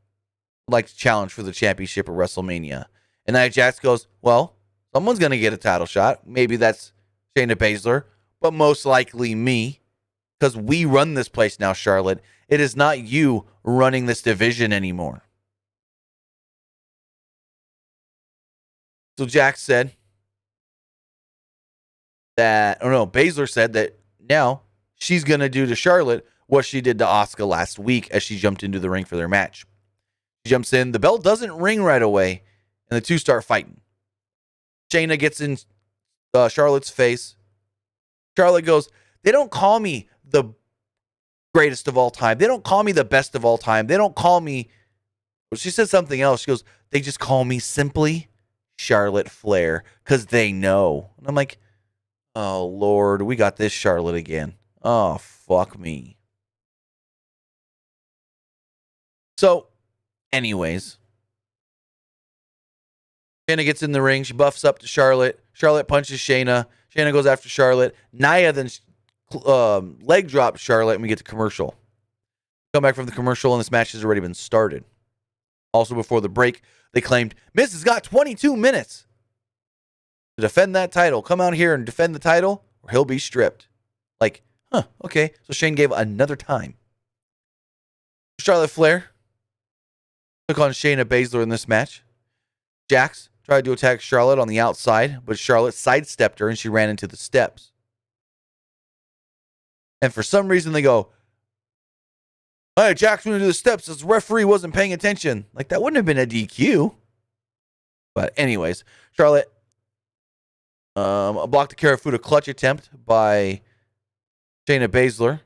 would like to challenge for the championship at WrestleMania. And Nia Jax goes, well, someone's going to get a title shot. Maybe that's Shayna Baszler, but most likely me. Because we run this place now, Charlotte. It is not you running this division anymore. So Jax said that, Baszler said that now she's going to do to Charlotte what she did to Asuka last week as she jumped into the ring for their match. She jumps in. The bell doesn't ring right away, and the two start fighting. Shayna gets in Charlotte's face. Charlotte goes, they don't call me the greatest of all time. They don't call me the best of all time. They don't call me... She said something else. She goes, they just call me simply Charlotte Flair because they know. And I'm like, oh, Lord, we got this Charlotte again. Oh, fuck me. So, anyways, Shayna gets in the ring. She buffs up to Charlotte. Charlotte punches Shayna. Shayna goes after Charlotte. Nia then leg drops Charlotte, and we get to commercial. Come back from the commercial, and this match has already been started. Also, before the break, they claimed Miz has got 22 minutes to defend that title. Come out here and defend the title, or he'll be stripped. Like, okay. So Shane gave another time. Charlotte Flair took on Shayna Baszler in this match. Jax tried to attack Charlotte on the outside, but Charlotte sidestepped her and she ran into the steps. And for some reason they go, hey, Jax went into the steps as the referee wasn't paying attention. Like, that wouldn't have been a DQ. But anyways, Charlotte blocked the Karafuda clutch attempt by Shayna Baszler.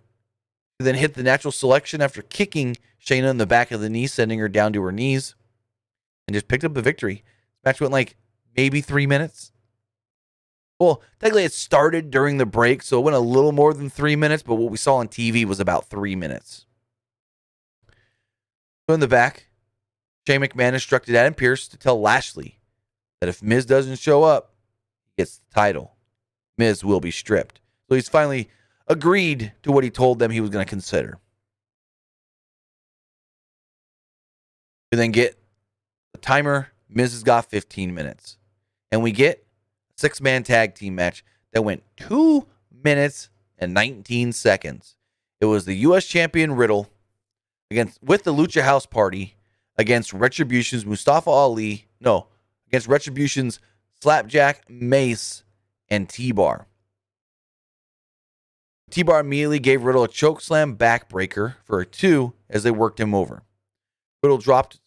Then hit the natural selection after kicking Shayna in the back of the knee, sending her down to her knees. And just picked up the victory. Match went like maybe 3 minutes. Well, technically it started during the break, so it went a little more than 3 minutes, but what we saw on TV was about 3 minutes. So in the back, Shane McMahon instructed Adam Pearce to tell Lashley that if Miz doesn't show up, he gets the title. Miz will be stripped. So he's finally agreed to what he told them he was going to consider. We then get the timer. Miz has got 15 minutes. And we get a 6-man tag team match that went 2 minutes and 19 seconds. It was the U.S. champion Riddle with the Lucha House Party against Retribution's Mustafa Ali. No, against Retribution's Slapjack, Mace, and T-Bar. T-Bar immediately gave Riddle a chokeslam backbreaker for a 2 as they worked him over. Riddle dropped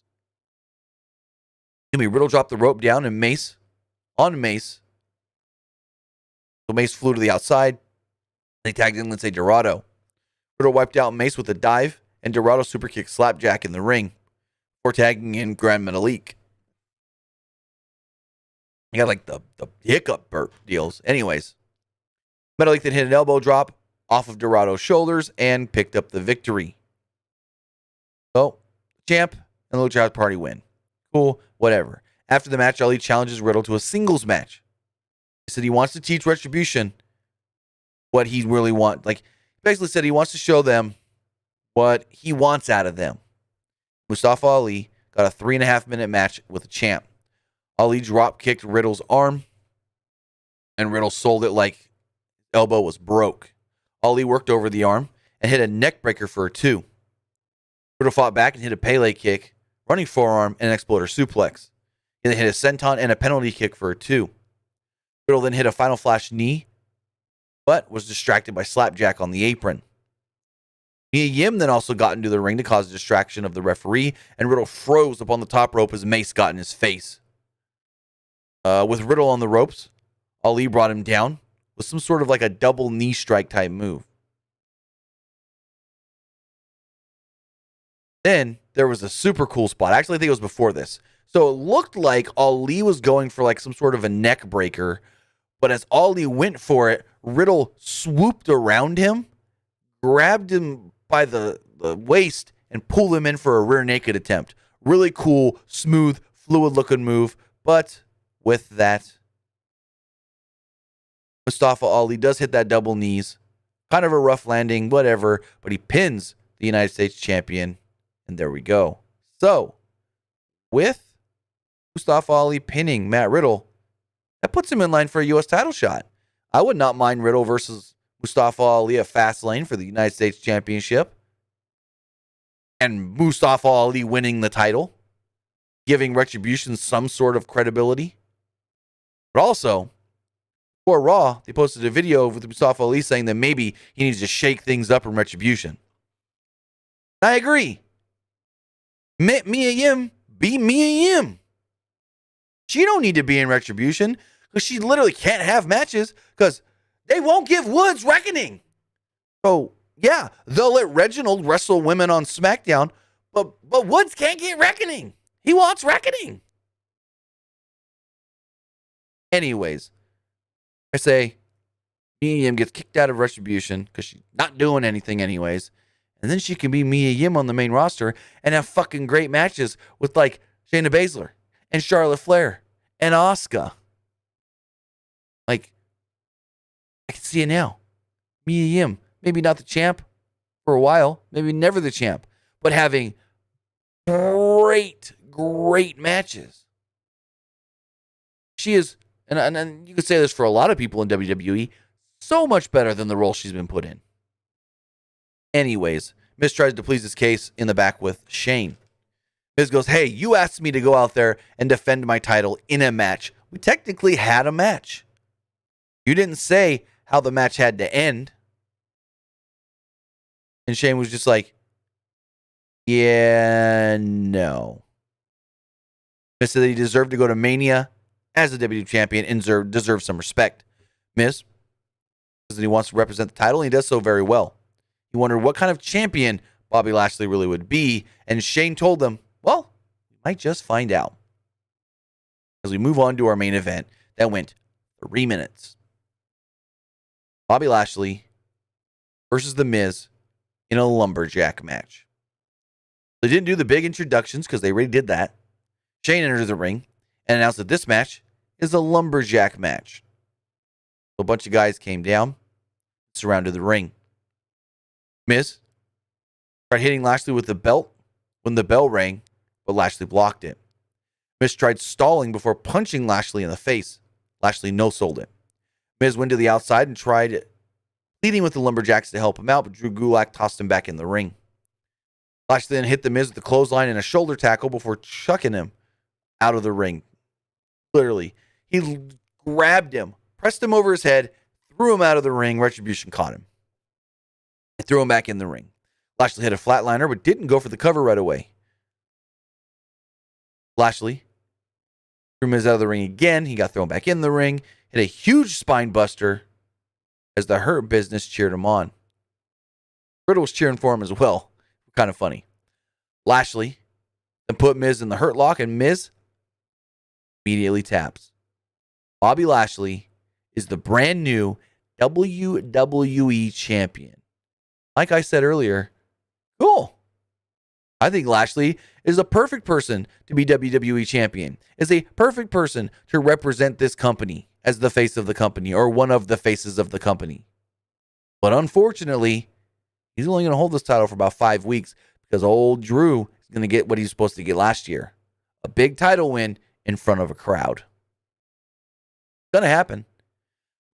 the rope down and Mace. So Mace flew to the outside. They tagged in Lince Dorado. Riddle wiped out Mace with a dive, and Dorado superkicked Slapjack in the ring before tagging in Grand Metalik. He got like the hiccup burp deals. Anyways, Metalik then hit an elbow drop off of Dorado's shoulders and picked up the victory. So, champ and the Lucha House Party win. Cool, whatever. After the match, Ali challenges Riddle to a singles match. He said he wants to teach Retribution what he really wants. Like, basically said he wants to show them what he wants out of them. Mustafa Ali got a 3.5-minute match with the champ. Ali drop-kicked Riddle's arm, and Riddle sold it like his elbow was broke. Ali worked over the arm and hit a neck breaker for a 2. Riddle fought back and hit a Pele kick, running forearm, and an exploder suplex. He then hit a senton and a penalty kick for a 2. Riddle then hit a final flash knee, but was distracted by Slapjack on the apron. Mia Yim then also got into the ring to cause a distraction of the referee, and Riddle froze up on the top rope as Mace got in his face. With Riddle on the ropes, Ali brought him down with some sort of like a double knee strike type move. Then there was a super cool spot. Actually, I think it was before this. So it looked like Ali was going for like some sort of a neck breaker, but as Ali went for it, Riddle swooped around him, grabbed him by the waist, and pulled him in for a rear naked attempt. Really cool, smooth, fluid-looking move, but with that, Mustafa Ali does hit that double knees. Kind of a rough landing, whatever, but he pins the United States champion, and there we go. So, with Mustafa Ali pinning Matt Riddle, that puts him in line for a U.S. title shot. I would not mind Riddle versus Mustafa Ali at Fastlane for the United States Championship. And Mustafa Ali winning the title, giving Retribution some sort of credibility. But also, for Raw, they posted a video with Mustafa Ali saying that maybe he needs to shake things up in Retribution. I agree. Mia Yim be Mia Yim. She don't need to be in Retribution because she literally can't have matches because they won't give Woods reckoning. So, yeah, they'll let Reginald wrestle women on SmackDown, but Woods can't get reckoning. He wants reckoning. Anyways, I say Mia Yim gets kicked out of Retribution because she's not doing anything anyways, And then she can be Mia Yim on the main roster and have fucking great matches with like Shayna Baszler and Charlotte Flair and Asuka. Like, I can see it now. Mia Yim, maybe not the champ for a while, maybe never the champ, but having great matches. She is, and you could say this for a lot of people in WWE, so much better than the role she's been put in. Anyways, Miz tries to please his case in the back with Shane. Miz goes, hey, you asked me to go out there and defend my title in a match. We technically had a match. You didn't say how the match had to end. And Shane was just like, yeah, no. Miz said that he deserved to go to Mania as a WWE champion and deserves some respect. Miz says that he wants to represent the title, and he does so very well. He wondered what kind of champion Bobby Lashley really would be, and Shane told them, well, we might just find out. As we move on to our main event, that went 3 minutes. Bobby Lashley versus The Miz in a lumberjack match. They didn't do the big introductions because they already did that. Shane entered the ring and announced that this match is a lumberjack match. So a bunch of guys came down, surrounded the ring. Miz tried hitting Lashley with the belt when the bell rang, but Lashley blocked it. Miz tried stalling before punching Lashley in the face. Lashley no-sold it. Miz went to the outside and tried pleading with the Lumberjacks to help him out, but Drew Gulak tossed him back in the ring. Lashley then hit the Miz with the clothesline and a shoulder tackle before chucking him out of the ring. Literally, he grabbed him, pressed him over his head, threw him out of the ring. Retribution caught him. They threw him back in the ring. Lashley hit a flatliner, but didn't go for the cover right away. Lashley threw Miz out of the ring again. He got thrown back in the ring, hit a huge spine buster as the Hurt Business cheered him on. Riddle was cheering for him as well. Kind of funny. Lashley then put Miz in the Hurt Lock, and Miz immediately taps. Bobby Lashley is the brand new WWE champion. Like I said earlier, cool. I think Lashley is a perfect person to be WWE champion. Is a perfect person to represent this company as the face of the company or one of the faces of the company. But unfortunately, he's only going to hold this title for about 5 weeks because old Drew is going to get what he's supposed to get last year. A big title win in front of a crowd. It's going to happen.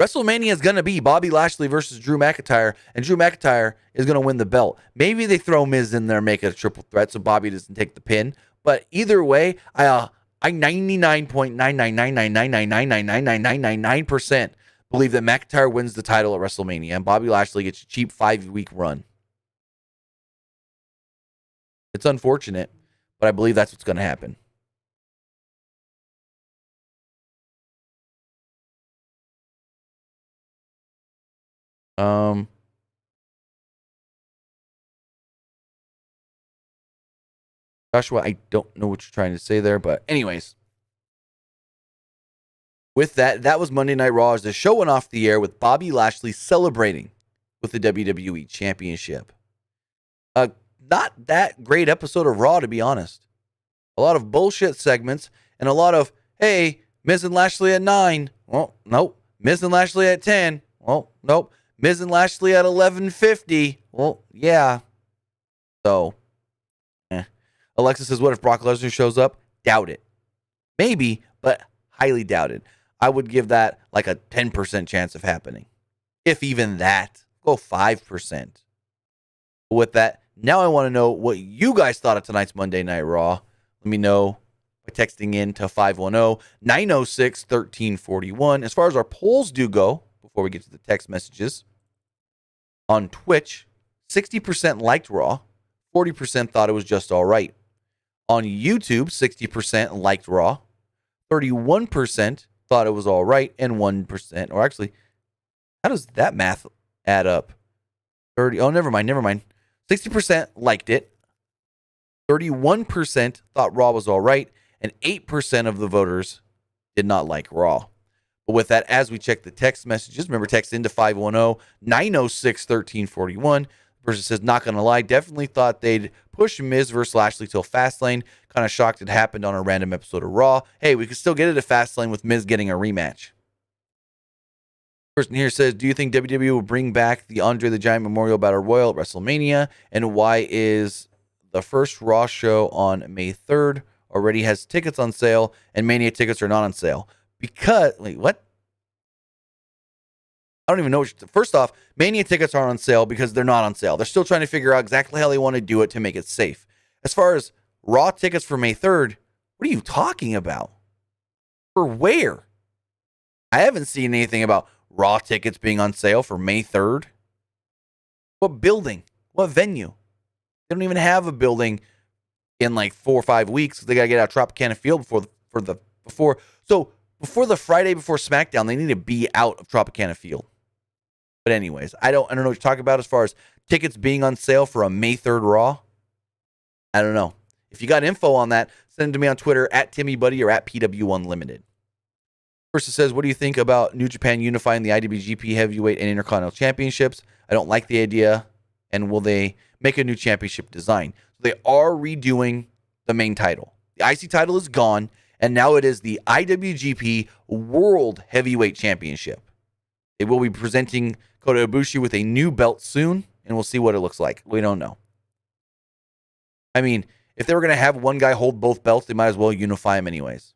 WrestleMania is going to be Bobby Lashley versus Drew McIntyre, and Drew McIntyre is going to win the belt. Maybe they throw Miz in there, make it a triple threat so Bobby doesn't take the pin. But either way, I 99.99999999999% believe that McIntyre wins the title at WrestleMania, and Bobby Lashley gets a cheap 5-week run. It's unfortunate, but I believe that's what's going to happen. Joshua, I don't know what you're trying to say there, but anyways. With that was Monday Night Raw as the show went off the air with Bobby Lashley celebrating with the WWE Championship. Not that great episode of Raw, to be honest. A lot of bullshit segments and a lot of, hey, Miz and Lashley at 9. Well, nope. Miz and Lashley at 10. Well, nope. Miz and Lashley at 11:50. Well, yeah. So, Alexa says, what if Brock Lesnar shows up? Doubt it. Maybe, but highly doubt it. I would give that like a 10% chance of happening. If even that. Go 5%. But with that, now I want to know what you guys thought of tonight's Monday Night Raw. Let me know by texting in to 510-906-1341. As far as our polls do go, before we get to the text messages, on Twitch, 60% liked Raw, 40% thought it was just all right. On YouTube, 60% liked Raw, 31% thought it was all right, and 1%, or actually, how does that math add up? 30, oh, never mind. 60% liked it, 31% thought Raw was all right, and 8% of the voters did not like Raw. But with that, as we check the text messages, remember text into 510-906-1341. person says, not going to lie, definitely thought they'd push Miz versus Lashley till Fastlane. Kind of shocked it happened on a random episode of Raw. Hey, we could still get it at Fastlane with Miz getting a rematch. Person here says, do you think WWE will bring back the Andre the Giant Memorial Battle Royal at WrestleMania? And why is the first Raw show on May 3rd already has tickets on sale and Mania tickets are not on sale? Because, wait, what? I don't even know. First off, Mania tickets aren't on sale because they're not on sale. They're still trying to figure out exactly how they want to do it to make it safe. As far as Raw tickets for May 3rd, what are you talking about? For where? I haven't seen anything about Raw tickets being on sale for May 3rd. What building? What venue? They don't even have a building in like 4 or 5 weeks. They got to get out Tropicana Field before the Friday before SmackDown. They need to be out of Tropicana Field. But anyways, I don't know what you're talking about as far as tickets being on sale for a May 3rd Raw. I don't know. If you got info on that, send it to me on Twitter at TimmyBuddy or at PWU Unlimited. Person says, what do you think about New Japan unifying the IWGP Heavyweight and Intercontinental Championships? I don't like the idea. And will they make a new championship design? So they are redoing the main title. The IC title is gone, and now it is the IWGP World Heavyweight Championship. They will be presenting Kota Ibushi with a new belt soon, and we'll see what it looks like. We don't know. I mean, if they were going to have one guy hold both belts, they might as well unify them anyways.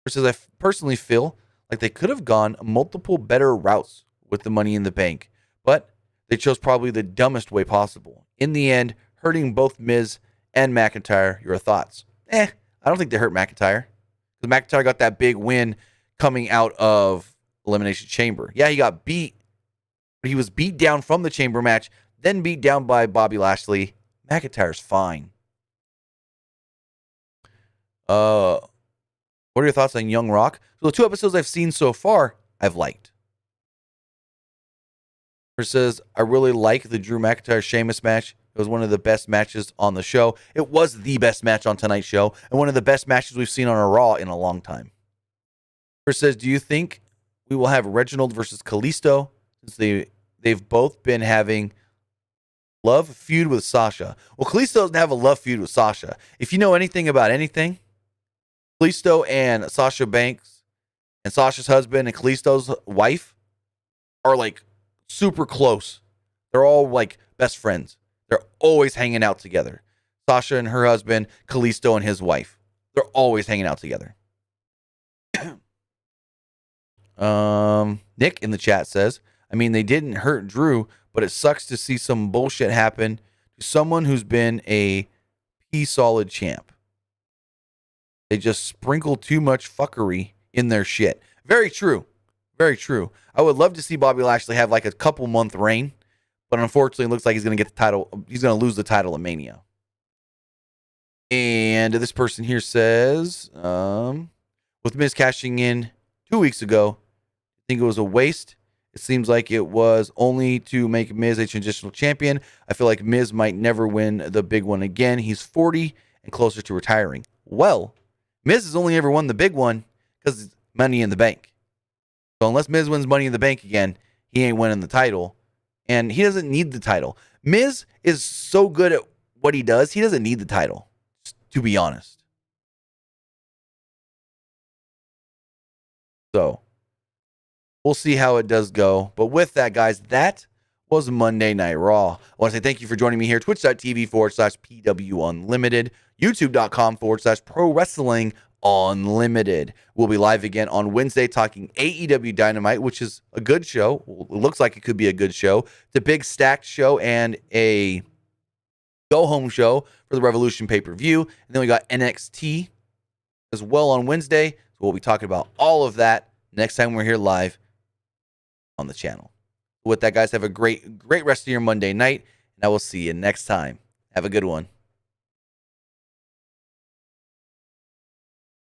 Says, I personally feel like they could have gone multiple better routes with the Money in the Bank, but they chose probably the dumbest way possible. In the end, hurting both Miz and McIntyre. Your thoughts? I don't think they hurt McIntyre. Because McIntyre got that big win coming out of Elimination Chamber. Yeah, he got beat, but he was beat down from the Chamber match, then beat down by Bobby Lashley. McIntyre's fine. What are your thoughts on Young Rock? So the 2 episodes I've seen so far, I've liked. It says, I really like the Drew McIntyre Sheamus match. It was one of the best matches on the show. It was the best match on tonight's show, and one of the best matches we've seen on a Raw in a long time. It says, do you think we will have Reginald versus Kalisto? Since they've both been having love feud with Sasha. Well, Kalisto doesn't have a love feud with Sasha. If you know anything about anything, Kalisto and Sasha Banks and Sasha's husband and Kalisto's wife are like super close. They're all like best friends. They're always hanging out together. Sasha and her husband, Kalisto and his wife. They're always hanging out together. Nick in the chat says, I mean, they didn't hurt Drew, but it sucks to see some bullshit happen to someone who's been a solid champ. They just sprinkle too much fuckery in their shit. Very true. Very true. I would love to see Bobby Lashley have like a couple month reign, but unfortunately it looks like he's going to get the title. He's going to lose the title at Mania. And this person here says, with Miz cashing in 2 weeks ago, I think it was a waste. It seems like it was only to make Miz a transitional champion. I feel like Miz might never win the big one again. He's 40 and closer to retiring. Well, Miz has only ever won the big one because it's Money in the Bank. So unless Miz wins Money in the Bank again, he ain't winning the title. And he doesn't need the title. Miz is so good at what he does, he doesn't need the title, to be honest. So, we'll see how it does go. But with that, guys, that was Monday Night Raw. I want to say thank you for joining me here. Twitch.tv/PW Unlimited. YouTube.com/Pro Wrestling Unlimited. We'll be live again on Wednesday talking AEW Dynamite, which is a good show. It looks like it could be a good show. It's a big stacked show and a go-home show for the Revolution pay-per-view. And then we got NXT as well on Wednesday. So we'll be talking about all of that next time we're here live on the channel. With that, guys, have a great rest of your Monday night, and I will see you next time. Have a good one.